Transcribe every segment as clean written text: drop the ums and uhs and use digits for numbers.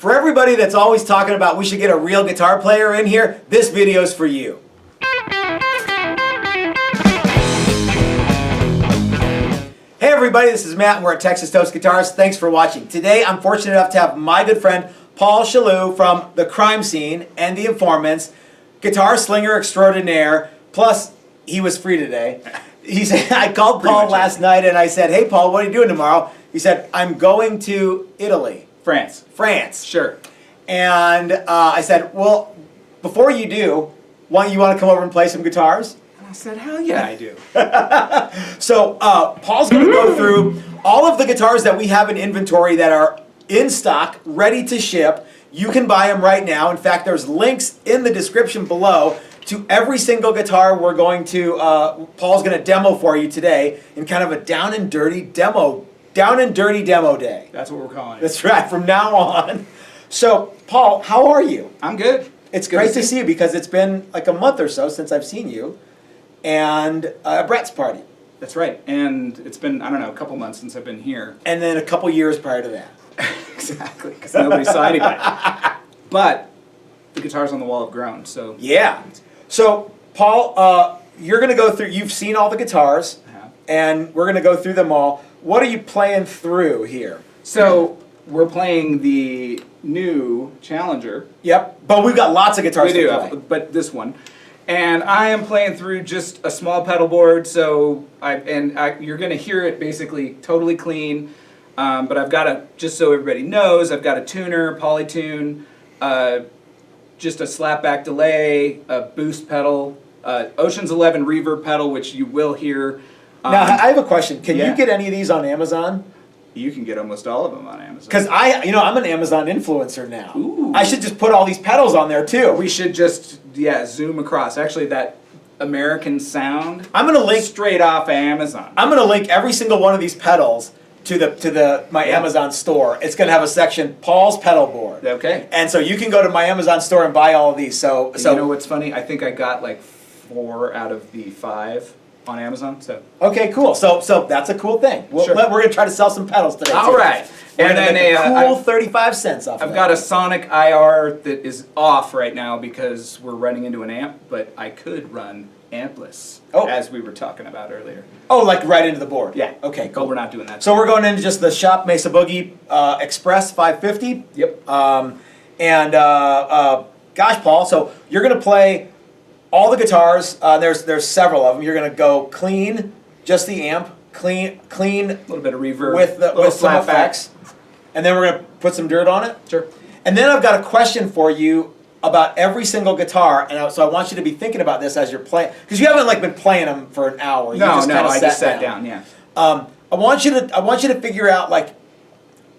For everybody that's always talking about we should get a real guitar player in here, this video's for you. Hey everybody, this is Matt and we're at Texas Toast Guitars. Thanks for watching. Today I'm fortunate enough to have my good friend Paul Shalou from The Crime Scene and The Informants, guitar slinger extraordinaire, plus he was free today. He said, I called Paul last night and I said, hey Paul, what are you doing tomorrow? He said, I'm going to Italy. France. Sure. And I said, well, before you do, you want to come over and play some guitars? And I said, hell yeah, I do. So Paul's going to go through all of the guitars that we have in inventory that are in stock, ready to ship. You can buy them right now. In fact, there's links in the description below to every single guitar we're going to, Paul's going to demo for you today in kind of a down and dirty demo day. That's what we're calling it. That's right, from now on. So, Paul, how are you? I'm good. It's great to see you because it's been like a month or so since I've seen you and Brett's party. That's right. And it's been, I don't know, a couple months since I've been here. And then a couple years prior to that. Exactly, because nobody saw anybody. But the guitars on the wall have grown, so. Yeah. So, Paul, you're going to go through, you've seen all the guitars, and we're going to go through them all. What are you playing through here? So, we're playing the new Challenger. Yep, but we've got lots of guitars to play. But this one. And I am playing through just a small pedal board, so you're going to hear it basically totally clean. But I've got a, just so everybody knows, I've got a tuner, Pauly tune, just a slapback delay, a boost pedal, Ocean's 11 reverb pedal, which you will hear. Now, I have a question. Can you get any of these on Amazon? You can get almost all of them on Amazon. Because I'm an Amazon influencer now. Ooh. I should just put all these pedals on there too. We should just, zoom across. Actually, that American sound, I'm going to link straight off Amazon. I'm going to link every single one of these pedals to my Amazon store. It's going to have a section, Paul's pedal board. Okay. And so you can go to my Amazon store and buy all of these. So you know what's funny? I think I got like 4 out of the 5 on Amazon. So okay, cool. So that's a cool thing. Sure. We're going to try to sell some pedals today. All right. And then make a cool 35 cents off. I've got a Sonic IR that is off right now because we're running into an amp, but I could run ampless, as we were talking about earlier. Oh, like right into the board? Yeah. Okay, cool. But we're not doing that. So we're going into just the Shop Mesa Boogie Express 550. Yep. Gosh, Paul, so you're going to play all the guitars. There's several of them. You're going to go clean, just the amp, clean. A little bit of reverb. With some effects. And then we're going to put some dirt on it? Sure. And then I've got a question for you about every single guitar, and so I want you to be thinking about this as you're playing, because you haven't been playing them for an hour. No, I just sat down. Yeah. I want you to figure out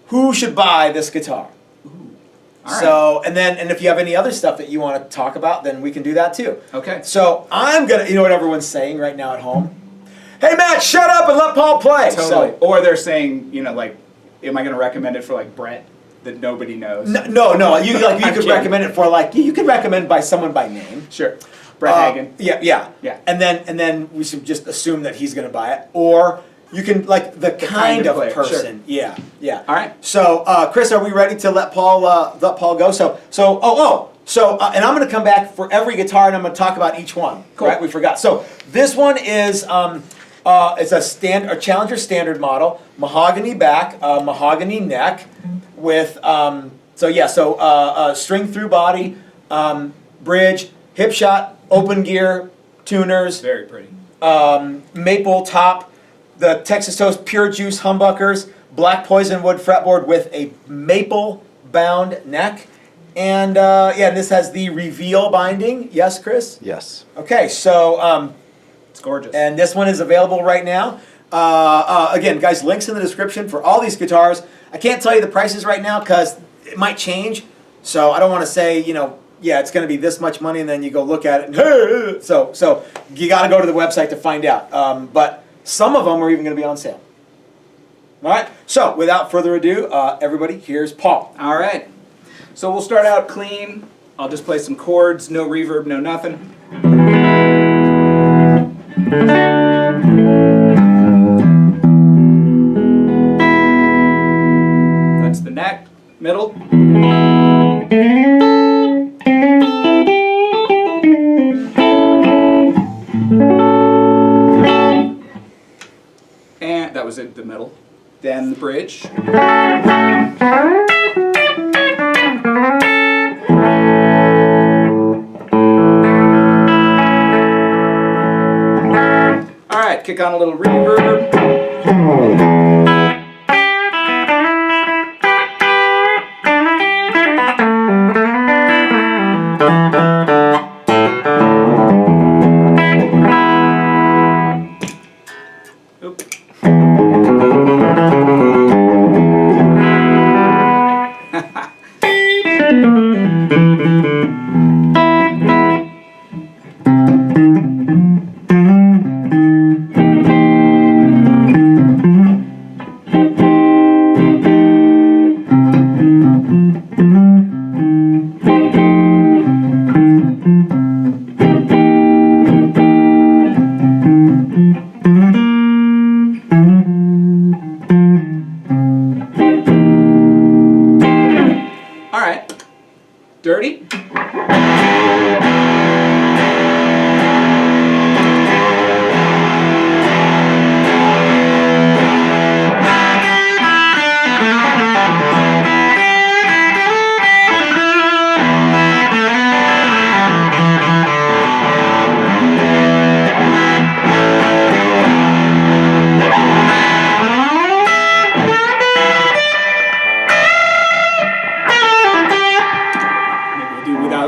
who should buy this guitar. Ooh. All right. So and if you have any other stuff that you want to talk about, then we can do that too. Okay. So I'm gonna, you know what everyone's saying right now at home? Hey Matt, shut up and let Paul play. Totally. Or they're saying, am I going to recommend it for Brett that nobody knows? No. You could recommend it for you could recommend by someone by name. Sure. Brett Hagen. Yeah. And then we should just assume that he's going to buy it, or you can the kind of player. person. Sure. Yeah. All right. So Chris, are we ready to let Paul go? So and I'm going to come back for every guitar and I'm going to talk about each one. Cool. Right? We forgot. So this one is. It's a Challenger standard model, mahogany back, mahogany neck, with string through body, bridge, Hipshot, open gear, tuners. Very pretty. Maple top, the Texas Toast Pure Juice humbuckers, black poison wood fretboard with a maple bound neck, and this has the reveal binding. Yes, Chris? Yes. Okay, so. It's gorgeous. And this one is available right now. Again, guys, links in the description for all these guitars. I can't tell you the prices right now because it might change. So I don't want to say, it's going to be this much money, and then you go look at it. And, so you got to go to the website to find out. But some of them are even going to be on sale. All right. So without further ado, everybody, here's Paul. All right. So we'll start out clean. I'll just play some chords, no reverb, no nothing. That's the neck, middle. And that was it, the middle. Then the bridge. All right, kick on a little reverb. All right, dirty.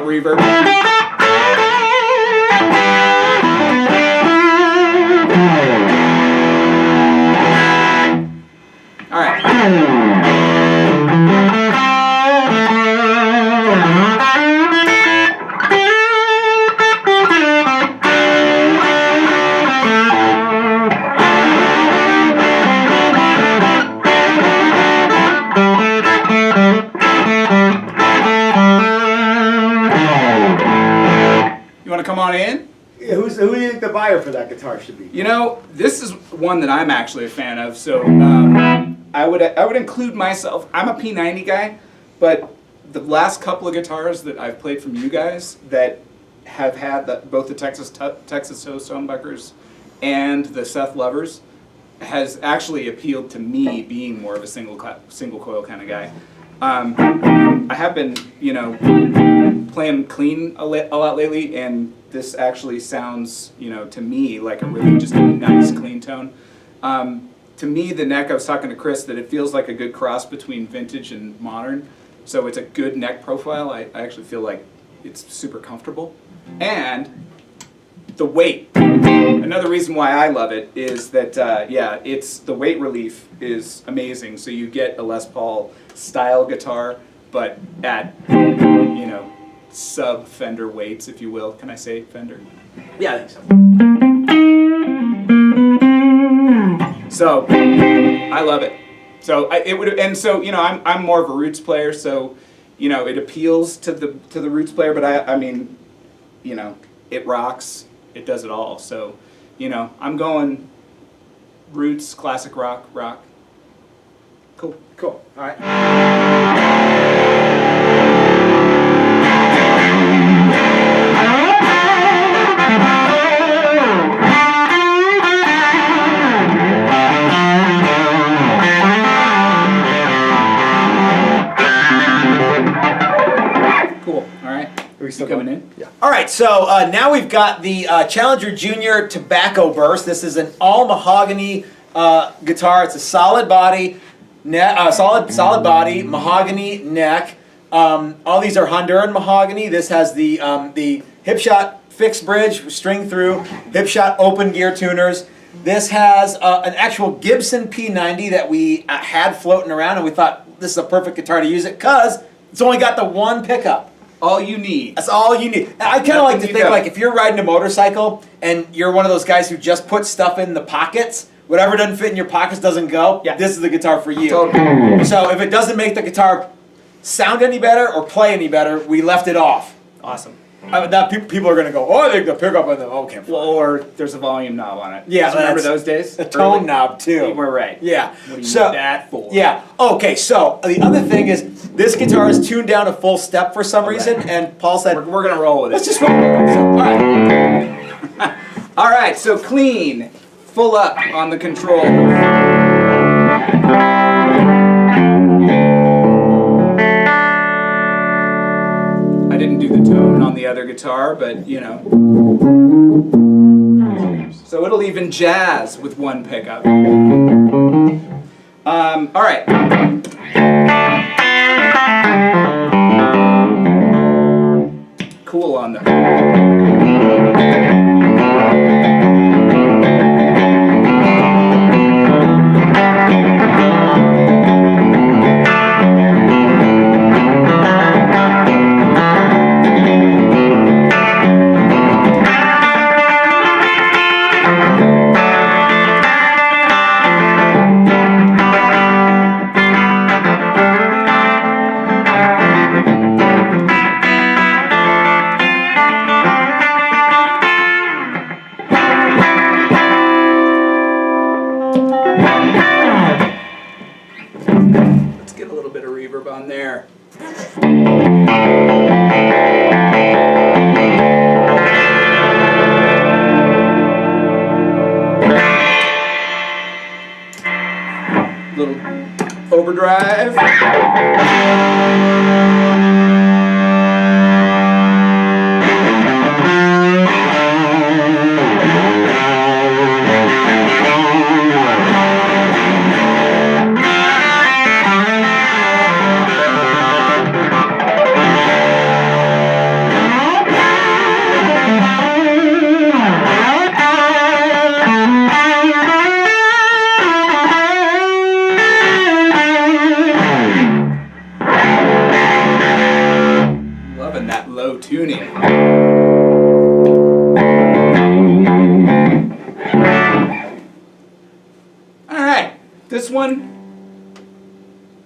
Reverb. All right. You want to come on in? Yeah, who do you think the buyer for that guitar should be? You know, this is one that I'm actually a fan of. So I would include myself. I'm a P90 guy, but the last couple of guitars that I've played from you guys that have had both the Texas Toast humbuckers and the Seth Lovers has actually appealed to me, being more of a single coil kind of guy. I have been, playing clean a lot lately, and this actually sounds, to me like a really just a nice clean tone. To me, the neck, I was talking to Chris, that it feels like a good cross between vintage and modern. So it's a good neck profile. I actually feel like it's super comfortable. And the weight. Another reason why I love it is that, it's the weight relief is amazing. So you get a Les Paul style guitar, but at, sub Fender weights, if you will. Can I say Fender? Yeah, I think so. So I love it. So I'm more of a roots player, so it appeals to the roots player, but I mean, it rocks. It does it all. So, I'm going roots, classic rock. Cool. Cool. All right. Coming in? Yeah. All right, so now we've got the Challenger Junior Tobacco Burst. This is an all mahogany guitar. It's a solid body, solid body, mahogany neck. All these are Honduran mahogany. This has the Hipshot fixed bridge, string through, Hipshot open gear tuners. This has an actual Gibson P90 that we had floating around, and we thought this is a perfect guitar to use it because it's only got the one pickup. All you need. That's all you need. I kind of like to think like if you're riding a motorcycle and you're one of those guys who just puts stuff in the pockets, whatever doesn't fit in your pockets doesn't go, this is the guitar for you. Totally. So if it doesn't make the guitar sound any better or play any better, we left it off. Awesome. Now people are going to go, oh, I think the pickup on the, okay. Well, or there's a volume knob on it. Yeah, remember those days? The tone knob too. We're right. Yeah. What do you need that for? Yeah. Okay. So the other thing is, this guitar is tuned down a full step for some reason, and Paul said, We're gonna roll with it. let's just roll. So, all right. All right. So clean, full up on the control. I didn't do the tone on the other guitar, but you know. So it'll even jazz with one pickup. All right. Cool on the. Let's get a little bit of reverb on there. Little overdrive. Loving that low tuning. All right, this one,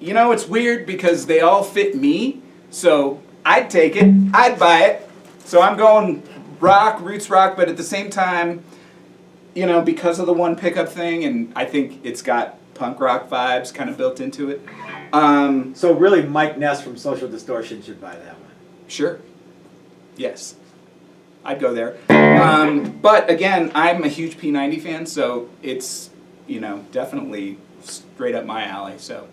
you know, it's weird because they all fit me, so I'd take it, I'd buy it. So I'm going rock, roots rock, but at the same time, you know, because of the one pickup thing, and I think it's got punk rock vibes kind of built into it. So really, Mike Ness from Social Distortion should buy that one. Sure. Yes. I'd go there. But again, I'm a huge P90 fan, so it's, you know, definitely straight up my alley. So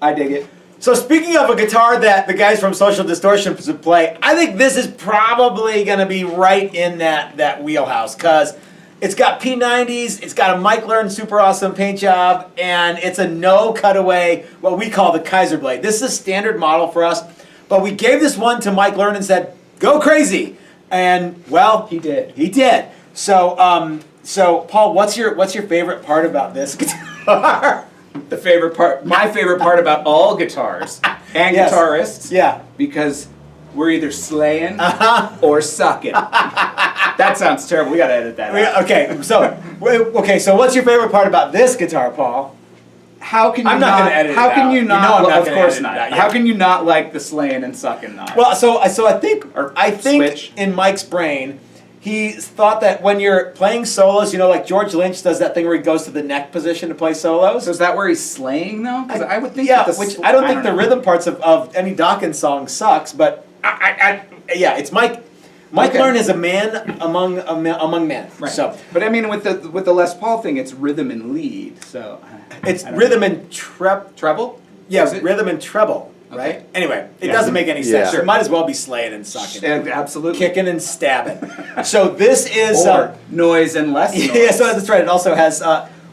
I dig it. So speaking of a guitar that the guys from Social Distortion should play, I think this is probably going to be right in that wheelhouse, because it's got P90s, it's got a Mike Learn super awesome paint job, and it's a no cutaway, what we call the Kaiser blade. This is a standard model for us, but we gave this one to Mike Learn and said, go crazy. And well, He did. He did. So so Paul, what's your favorite part about this guitar? The favorite part, my favorite part about all guitars and Yes. guitarists, Yeah. because we're either slaying or sucking. That sounds terrible. We gotta edit that out. Okay, so what's your favorite part about this guitar, Paul? How can you I'm not gonna edit it How can out. you You know not? I'm not Of gonna course edit it not. out, yeah. How can you not like the slaying and sucking knob? Well, so I think Or I think switch. in Mike's brain, he thought that when you're playing solos, you know, like George Lynch does that thing where he goes to the neck position to play solos. So is that where he's slaying though? Because I would think. Yeah, that which I don't think the know. rhythm parts of any Dawkins song sucks, but yeah, it's Mike. Mike Okay. Learn is a man among men. Right. So but I mean, with the Les Paul thing, it's rhythm and lead. So it's I don't rhythm know. and treble. yeah, Is it? rhythm and treble, right? Okay. Anyway, it Yeah. doesn't make any sense. Yeah. It might as well be slaying and sucking, Absolutely. kicking and stabbing. So this is Or noise and less noise. yeah, so that's right. It also has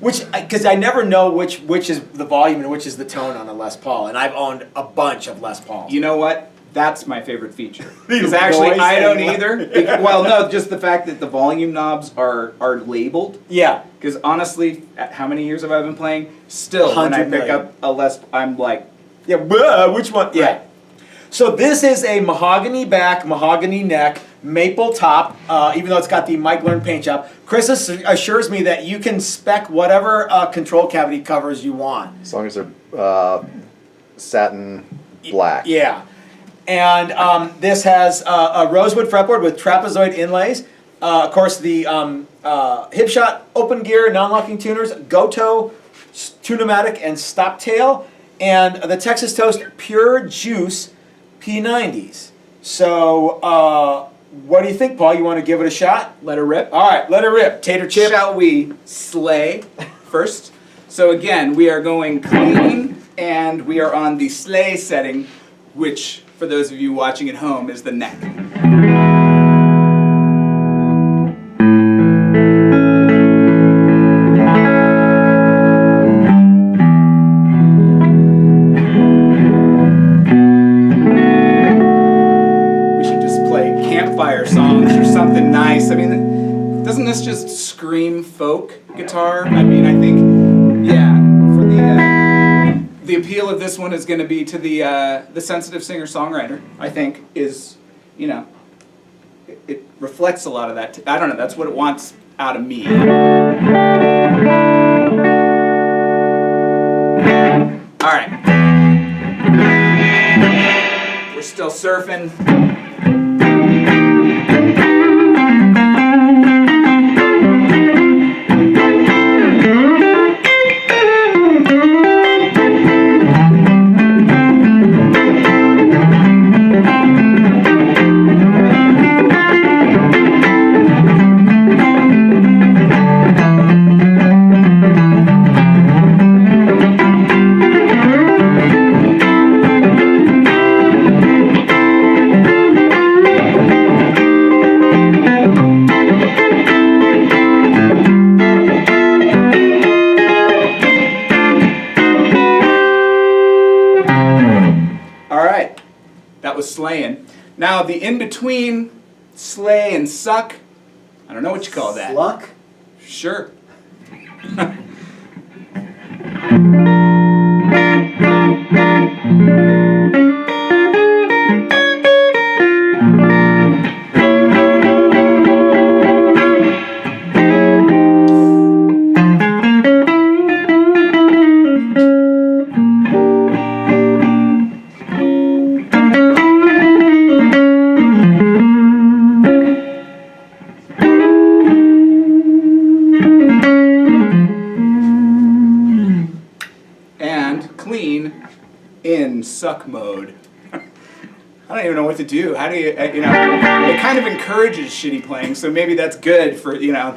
because I never know which is the volume and which is the tone on a Les Paul, and I've owned a bunch of Les Pauls. You know what? That's my favorite feature. The Because actually, noise I don't and either. Well, no, just the fact that the volume knobs are labeled. Yeah. Because honestly, how many years have I been playing? Still, when I 100 pick million. up a Les, I'm like, Yeah, which one? Yeah. Right. So this is a mahogany back, mahogany neck, maple top, even though it's got the Mike Learn paint job. Chris assures me that you can spec whatever control cavity covers you want. As long as they're satin black. Yeah. And this has a rosewood fretboard with trapezoid inlays. Of course, the Hipshot open gear non-locking tuners, Goto, Tune-O-Matic, and Stop Tail, and the Texas Toast Pure Juice P90s. So, what do you think, Paul? You want to give it a shot? Let her rip. All right, let her rip. Tater chip. Shall we slay first? So again, we are going clean, and we are on the slay setting, which, for those of you watching at home, is the neck. We should just play campfire songs or something nice. I mean, doesn't this just scream folk guitar? I mean, I think, yeah, for the appeal of this one is going to be to the sensitive singer-songwriter, I think, is, you know, it reflects a lot of that. I don't know, that's what it wants out of me. All right. We're still surfing. Slaying. Now the in-between slay and suck, I don't know what you call that. Sluck? Sure. In suck mode. I don't even know what to do. How do you, you know, it kind of encourages shitty playing, so maybe that's good for, you know.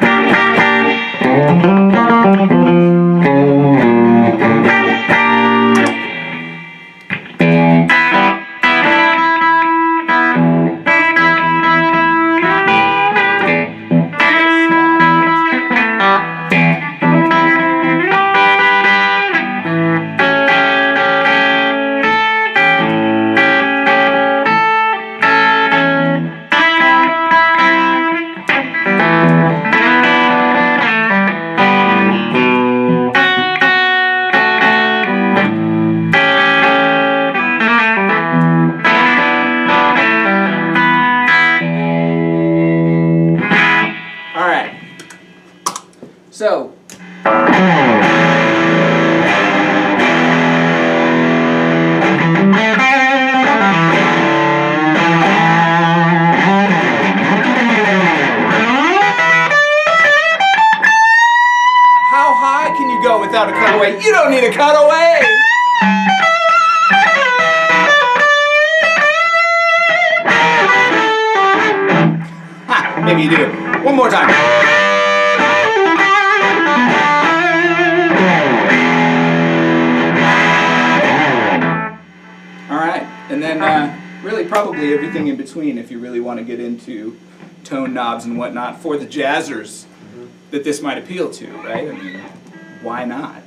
So, how high can you go without a cutaway? You don't need a cutaway! Ha, maybe you do. One more time. And then really probably everything in between if you really want to get into tone knobs and whatnot for the jazzers that this might appeal to, right? I mean, why not?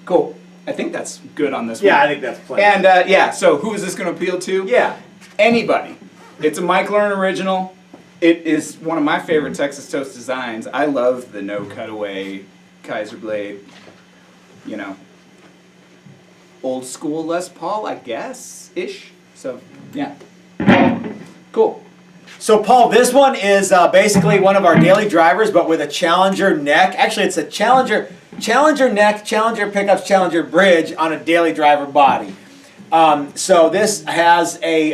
Cool. I think that's good on this one. Yeah, I think that's plenty. And yeah, so who is this going to appeal to? Yeah. Anybody. It's a Mike Learn original. It is one of my favorite Texas Toast designs. I love the no cutaway Kaiser blade. You know, old school Les Paul, I guess, ish. So yeah, cool. So Paul, this one is basically one of our daily drivers, but with a Challenger neck. Actually, it's a Challenger neck, Challenger pickups, Challenger bridge on a daily driver body. So this has a,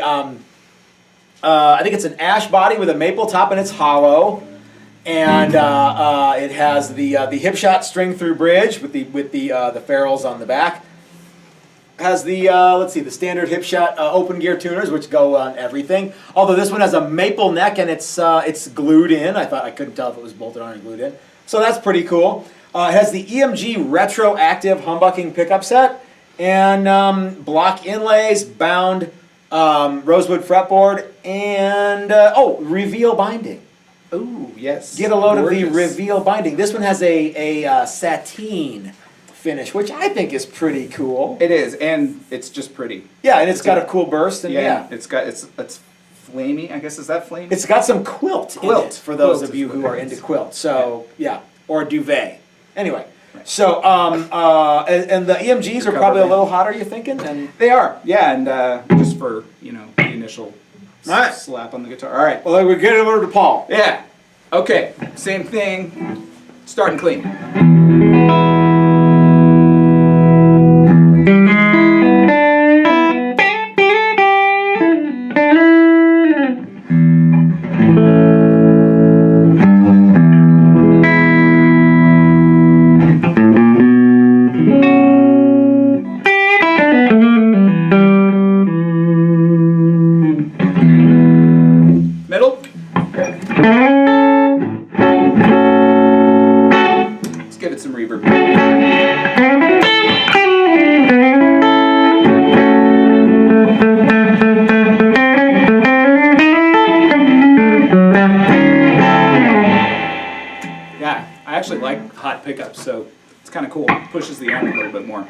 I think it's an ash body with a maple top and it's hollow. And it has the Hipshot string through bridge with the ferrules on the back. Has the let's see, the standard Hipshot open gear tuners, which go on everything. Although this one has a maple neck and it's glued in. I couldn't tell if it was bolted on or glued in. So that's pretty cool. It has the EMG retroactive humbucking pickup set and block inlays, bound rosewood fretboard, and reveal binding. Ooh, yes. Get a load of the Gorgeous. reveal binding. This one has a sateen finish, which I think is pretty cool. It is, and it's just pretty. Yeah, and it's got a cool burst. And yeah. It's flamey. I guess, is that flamey? It's got some quilt in it, for those of you who are into quilt. So, yeah, or duvet. Anyway, so, and the EMGs are probably a little hotter, you thinking? And They are, yeah, and just for, the initial Alright. slap on the guitar. All right. well, we're getting over to Paul. Yeah. Okay. Same thing. Starting clean. Middle. Let's give it some reverb. Yeah, I actually like hot pickups, so it's kind of cool. Pushes the amp a little bit more.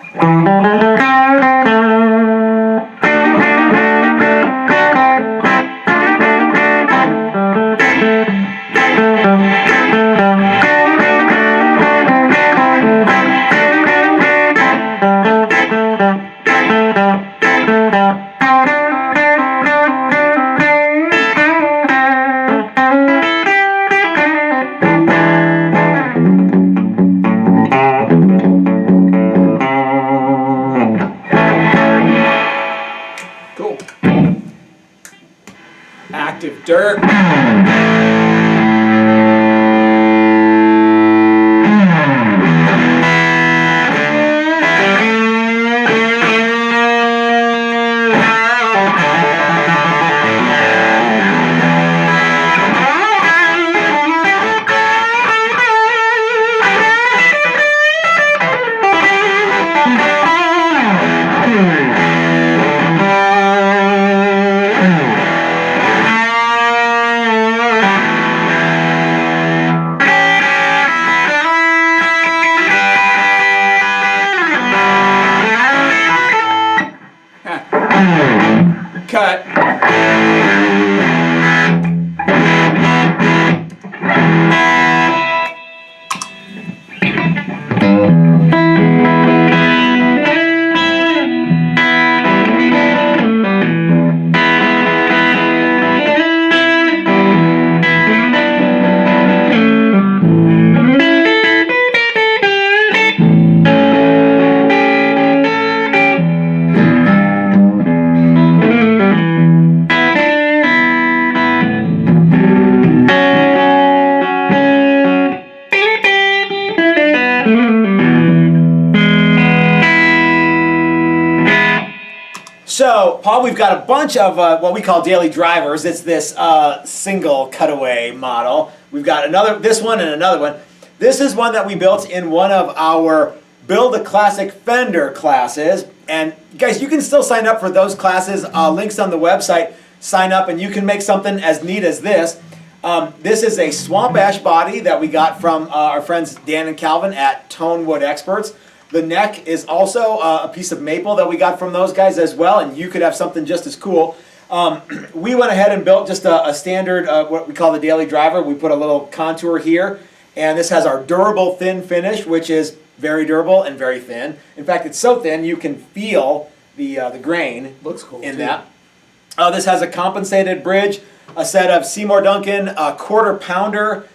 Cool. Active dirt. Cut. So, Paul, we've got a bunch of what we call daily drivers. It's this single cutaway model. We've got this one and another one. This is one that we built in one of our Build a Classic Fender classes. And guys, you can still sign up for those classes. Links on the website. Sign up and you can make something as neat as this. This is a swamp ash body that we got from our friends Dan and Calvin at Tonewood Experts. The neck is also a piece of maple that we got from those guys as well, and you could have something just as cool. We went ahead and built just a standard, what we call the daily driver. We put a little contour here, and this has our durable thin finish, which is very durable and very thin. In fact, it's so thin you can feel the grain. Looks cool in too. that. This has a compensated bridge, a set of Seymour Duncan quarter-pounder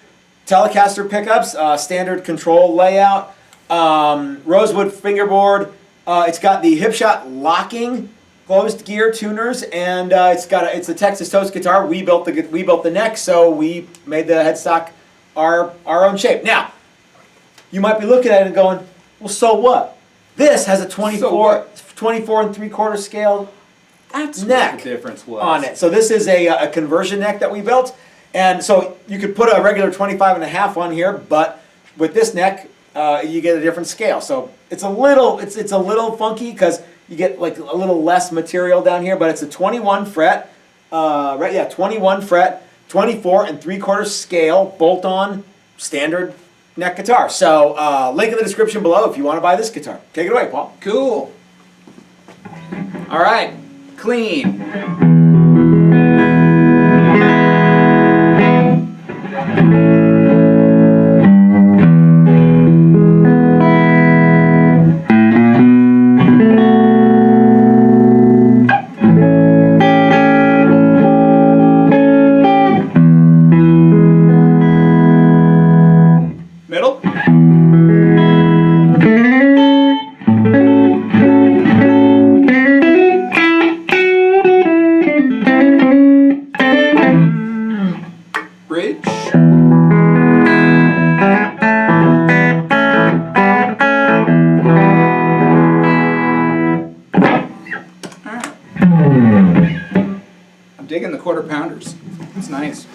telecaster pickups, standard control layout, rosewood fingerboard. It's got the Hipshot locking closed gear tuners, and it's a Texas Toast guitar. We built the neck, so we made the headstock our own shape. Now, you might be looking at it and going, well, so what? This has a 24 and 3/4 scale That's neck what the difference was on it. So this is a conversion neck that we built, and so you could put a regular 25.5 on here, but with this neck, you get a different scale. So it's a little funky because you get like a little less material down here, but it's a 21 fret, 21 fret, 24 and 3/4 scale bolt-on standard neck guitar. So link in the description below if you want to buy this guitar. Take it away, Paul. Cool. All right, clean. Middle. Bridge. I'm digging the quarter pounders. It's nice.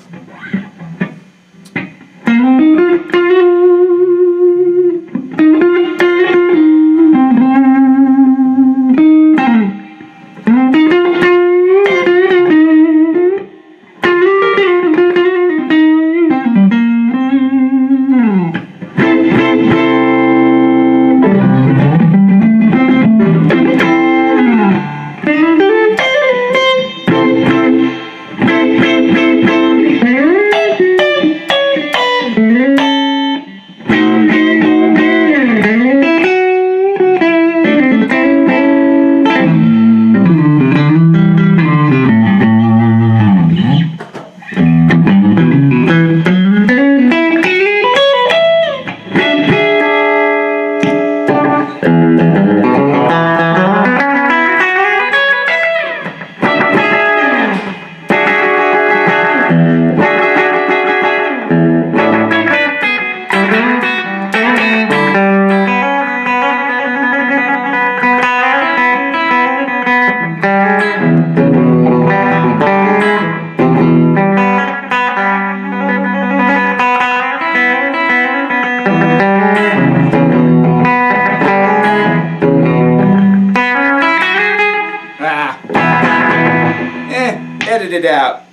Edit it out.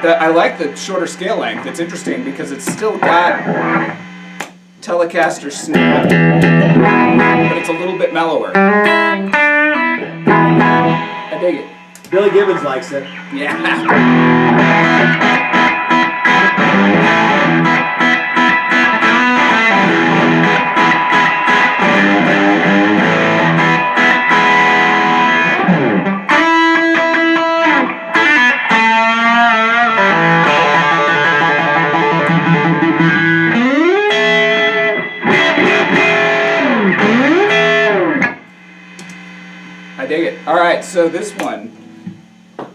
I like the shorter scale length. It's interesting because it's still got telecaster snare, but it's a little bit mellower. I dig it. Billy Gibbons likes it. Yeah. I dig it. All right, so this one,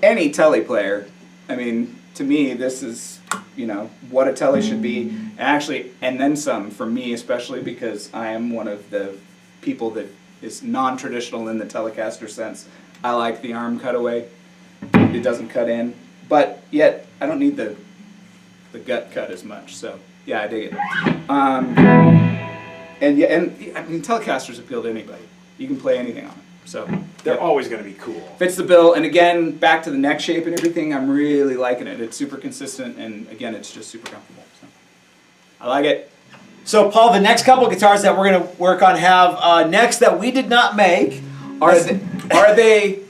any telly player, I mean, to me, this is, you know, what a telly should be. And then some for me, especially because I am one of the people that is non-traditional in the telecaster sense. I like the arm cutaway. it doesn't cut in, but yet I don't need the gut cut as much. So yeah, I dig it. And yeah, and I mean Telecasters appeal to anybody. You can play anything on it. So They're always going to be cool. Fits the bill, and again, back to the neck shape and everything, I'm really liking it. It's super consistent, and again, it's just super comfortable. So I like it. So, Paul, the next couple of guitars that we're going to work on have necks that we did not make. Are they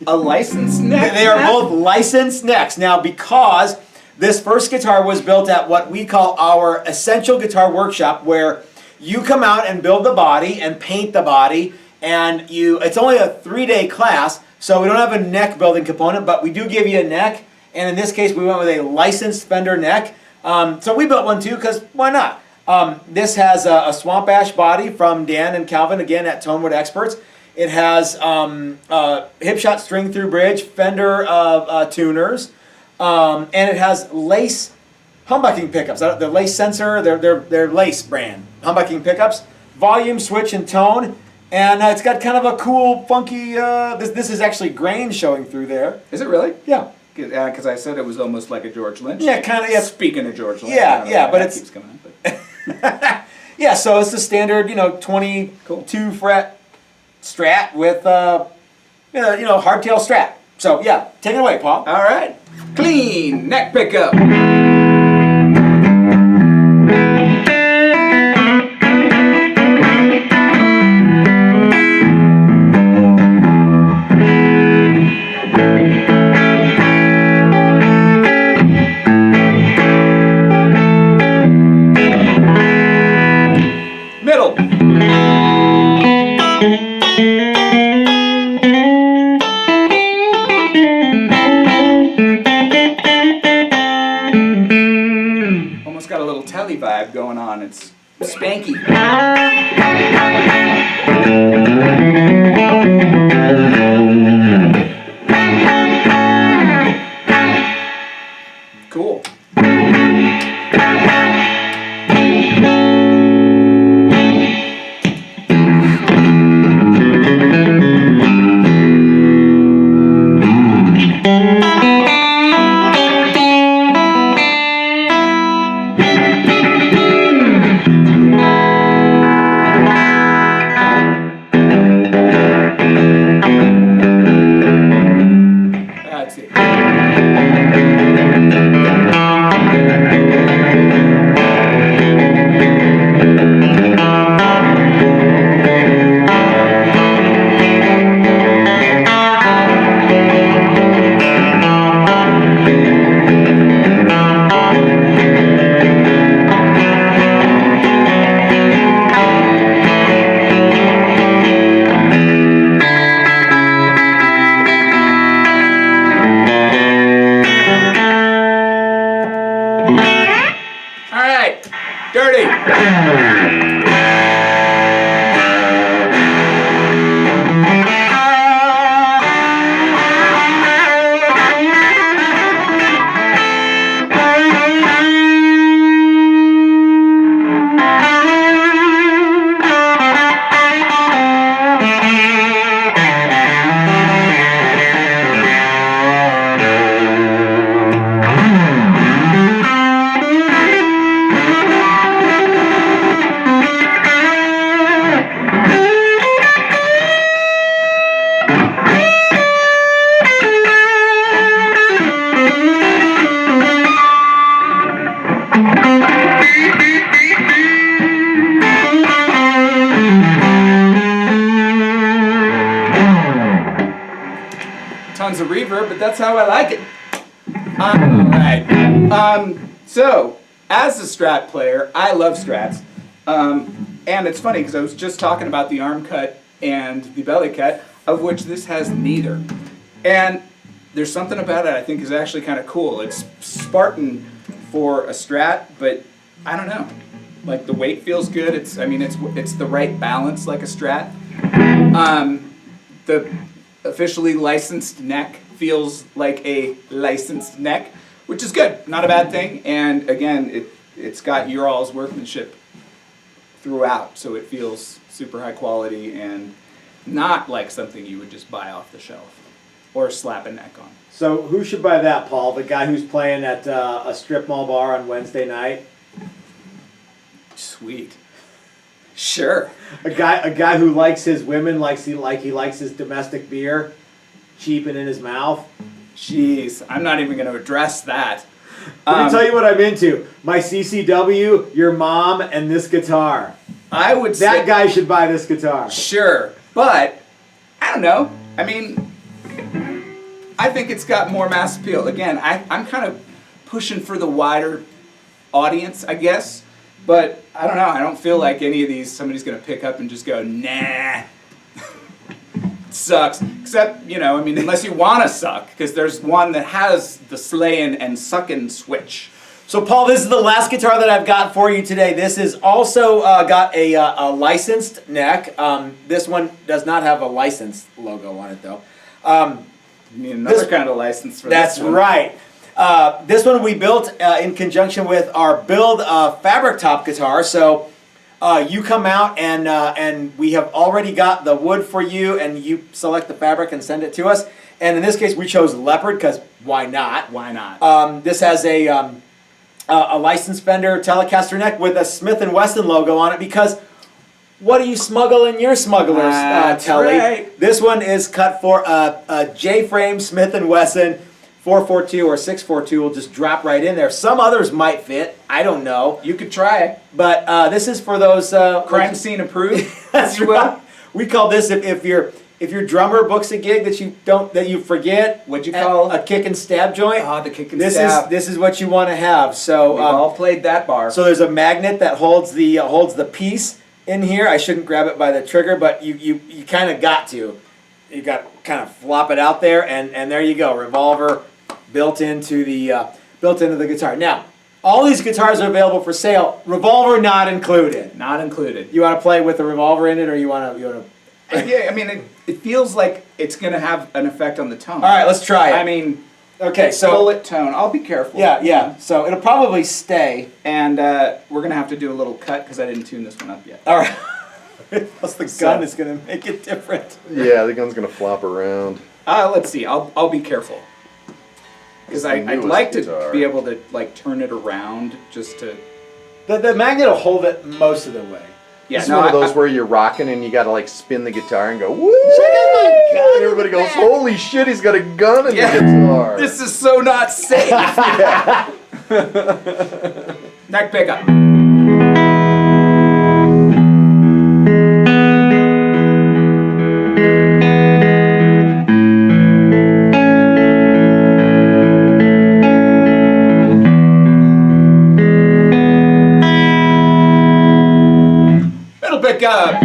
a licensed neck? They are both licensed necks. Now, because this first guitar was built at what we call our Essential Guitar Workshop, where you come out and build the body and paint the body, and it's only a 3-day class, so we don't have a neck building component, but we do give you a neck, and in this case we went with a licensed Fender neck. So we built one too, because why not? This has a Swamp Ash body from Dan and Calvin, again at Tonewood Experts. It has Hipshot string through bridge, Fender tuners, and it has lace humbucking pickups. The lace sensor, they're lace brand humbucking pickups, volume, switch, and tone. And it's got kind of a cool, funky, this is actually grain showing through there. Is it really? Yeah. Because I said it was almost like a George Lynch. Yeah, kind of. Yeah. Speaking of George Lynch. Yeah, but keeps coming up, but. Yeah, so it's the standard, 22 fret Strat with, hardtail Strat. So yeah, take it away, Paul. All right. Clean neck pickup. Vibe going on. It's spanky. Cool. Tons of reverb, but that's how I like it. Alright. So, as a Strat player, I love Strats. And it's funny because I was just talking about the arm cut and the belly cut, of which this has neither. And there's something about it I think is actually kind of cool. It's Spartan for a Strat, but I don't know. Like the weight feels good. It's the right balance like a Strat. The officially licensed neck feels like a licensed neck, which is good, not a bad thing. And again, it's got your all's workmanship throughout, so it feels super high quality and not like something you would just buy off the shelf. or slap a neck on. So who should buy that, Paul? The guy who's playing at a strip mall bar on Wednesday night? Sweet. Sure. A guy who likes his women he likes his domestic beer, cheap and in his mouth. Jeez, I'm not even going to address that. Let me tell you what I'm into. My CCW, your mom, and this guitar. I would say that guy should buy this guitar. Sure, but I don't know. I mean, I think it's got more mass appeal. Again, I'm kind of pushing for the wider audience, I guess. But I don't know. I don't feel like any of these somebody's going to pick up and just go, nah. It sucks. Except, I mean, unless you want to suck, because there's one that has the slayin' and suckin' switch. So, Paul, this is the last guitar that I've got for you today. This is also got a licensed neck. This one does not have a licensed logo on it, though. You need another kind of license for that's this one. Right. This one we built in conjunction with our Build fabric top guitar. So you come out and we have already got the wood for you, and you select the fabric and send it to us. And in this case, we chose leopard because why not? Why not? This has a licensed Fender Telecaster neck with a Smith & Wesson logo on it because what do you smuggle in your Smugglers, Telly? Right. This one is cut for a J-frame Smith & Wesson 442 or 642 will just drop right in there. Some others might fit. I don't know. You could try it. But this is for those crime scene approved. That's right. We call this if your drummer books a gig that you forget. What'd you call a kick and stab joint? Oh, the kick and stab. This is what you want to have. So we've all played that bar. So there's a magnet that holds the piece in here. I shouldn't grab it by the trigger, but you kind of got to. You got to kind of flop it out there, and there you go. Revolver built into the guitar. Now, all these guitars are available for sale. Revolver not included. Not included. You want to play with a revolver in it, or you want to? Yeah, I mean, it feels like it's going to have an effect on the tone. All right, let's try it. I mean, okay, so bullet tone. I'll be careful. Yeah. So it'll probably stay, and we're going to have to do a little cut because I didn't tune this one up yet. All right. Plus the gun is going to make it different. Yeah, the gun's going to flop around. Let's see. I'll be careful. Because I'd like to guitar. be able to turn it around just to. The magnet will hold it most of the way. Yeah, It's one of those where you're rocking and you got to spin the guitar and go, woo! And everybody goes, holy shit, he's got a gun in the guitar. This is so not safe. Neck pickup. Pickup.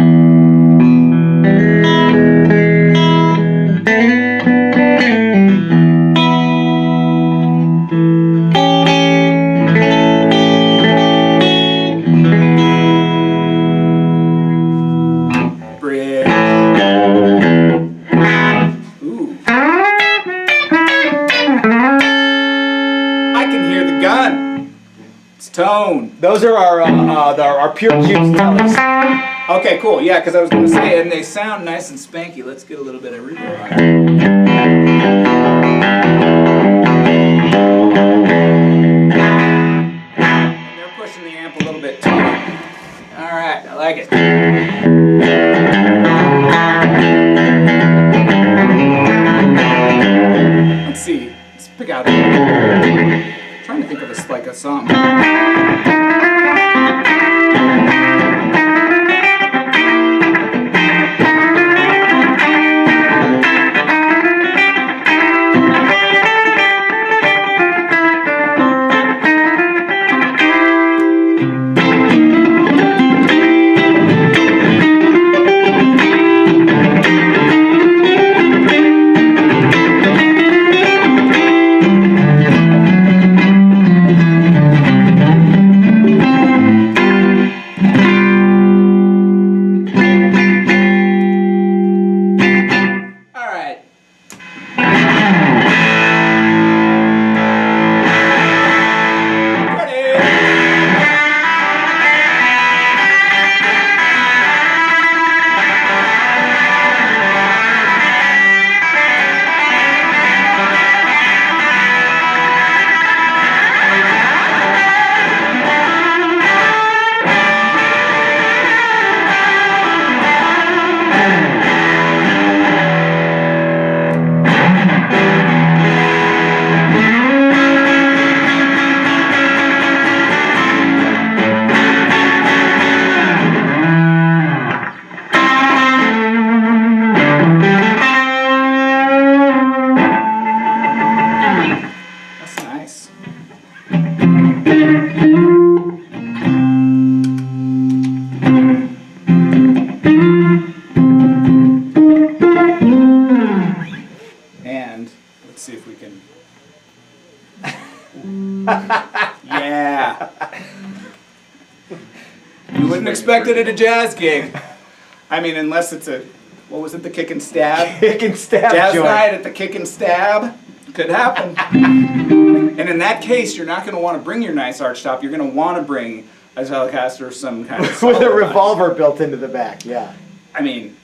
Bridge. Ooh. I can hear the gun. It's tone. Those are our pure juice tellies. Okay, cool. Yeah, because I was going to say, and they sound nice and spanky. Let's get a little bit of reverb on it. And they're pushing the amp a little bit too. All right, I like it. Let's see. Let's pick out. I'm trying to think of a song. You wouldn't expect it at a jazz gig. I mean, unless it's what was it, the Kick and Stab? Kick and Stab Jazz joint. night at the Kick and Stab. Could happen. And in that case, you're not going to want to bring your nice archtop. You're going to want to bring a telecaster or some kind of With a solid knife. revolver built into the back, yeah. I mean,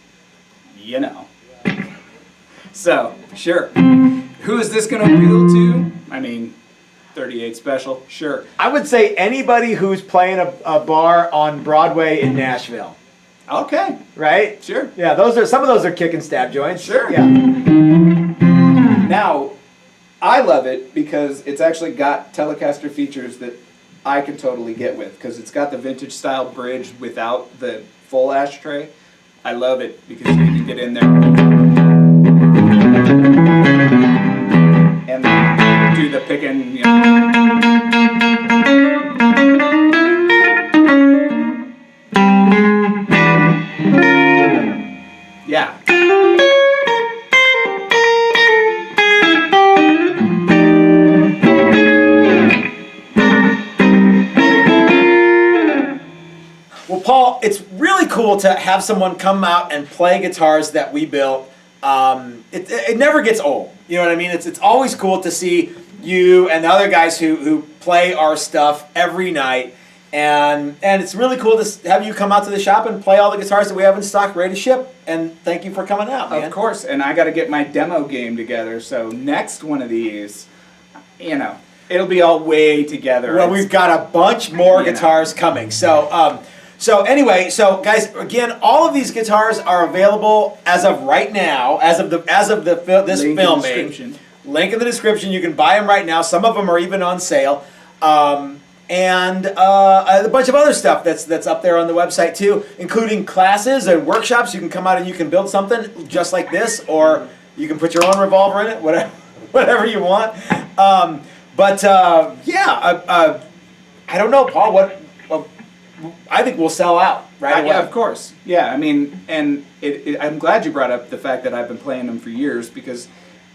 you know. So, sure. Who is this going to appeal to? I mean, 38 Special, sure. I would say anybody who's playing a bar on Broadway in Nashville, Okay, right? sure. Yeah, some of those are kick and stab joints. Sure. Yeah. Now, I love it because it's actually got Telecaster features that I can totally get with, because it's got the vintage style bridge without the full ashtray. I love it because you can get in there and do the picking, you know. Yeah. Well, Paul, it's really cool to have someone come out and play guitars that we built. It never gets old. You know what I mean? It's always cool to see you and the other guys who play our stuff every night. And it's really cool to have you come out to the shop and play all the guitars that we have in stock, ready to ship. And thank you for coming out, man. Of course, and I got to get my demo game together. So next one of these, you know, it'll be all way together. Well, we've got a bunch more You know. guitars coming. So anyway, guys, again, all of these guitars are available as of right now, as of this Link in filming. description. Link in the description. You can buy them right now. Some of them are even on sale. And a bunch of other stuff that's up there on the website too, including classes and workshops. You can come out and you can build something just like this, or you can put your own revolver in it, whatever you want. I don't know, Paul. What I think we'll sell out right away. Yeah, of course. Yeah, I mean, and I'm glad you brought up the fact that I've been playing them for years, because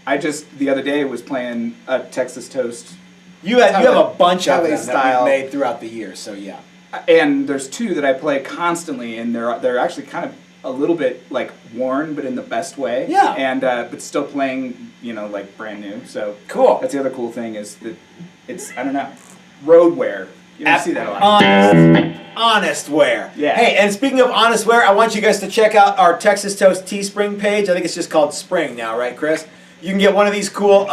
I just the other day was playing a Texas Toast. You have a bunch of Tele them style. that we've made throughout the years, so yeah. And there's two that I play constantly, and they're actually kind of a little bit like worn, but in the best way. Yeah. And but still playing, you know, like brand new. So Cool. That's the other cool thing is that it's, I don't know, road wear. You don't see that a lot. Honest wear. Yeah. Hey, and speaking of honest wear, I want you guys to check out our Texas Toast Teespring page. I think it's just called Spring now, right, Chris? You can get one of these cool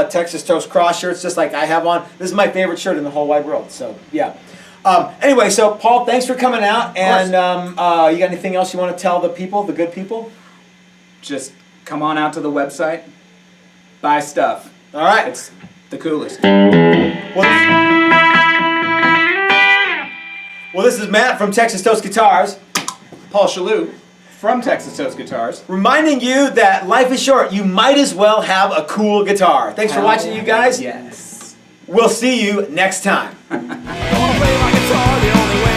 Texas Toast cross shirts, just like I have on. This is my favorite shirt in the whole wide world. So yeah. Anyway, so Paul, thanks for coming out. And you got anything else you want to tell the people, the good people? Just come on out to the website, buy stuff. All right. It's the coolest. Well, this is Matt from Texas Toast Guitars, Paul Shalhoub from Texas Toast Guitars. reminding you that life is short. You might as well have a cool guitar. Thanks for watching, you guys. Yes. We'll see you next time. Wanna play my guitar the only way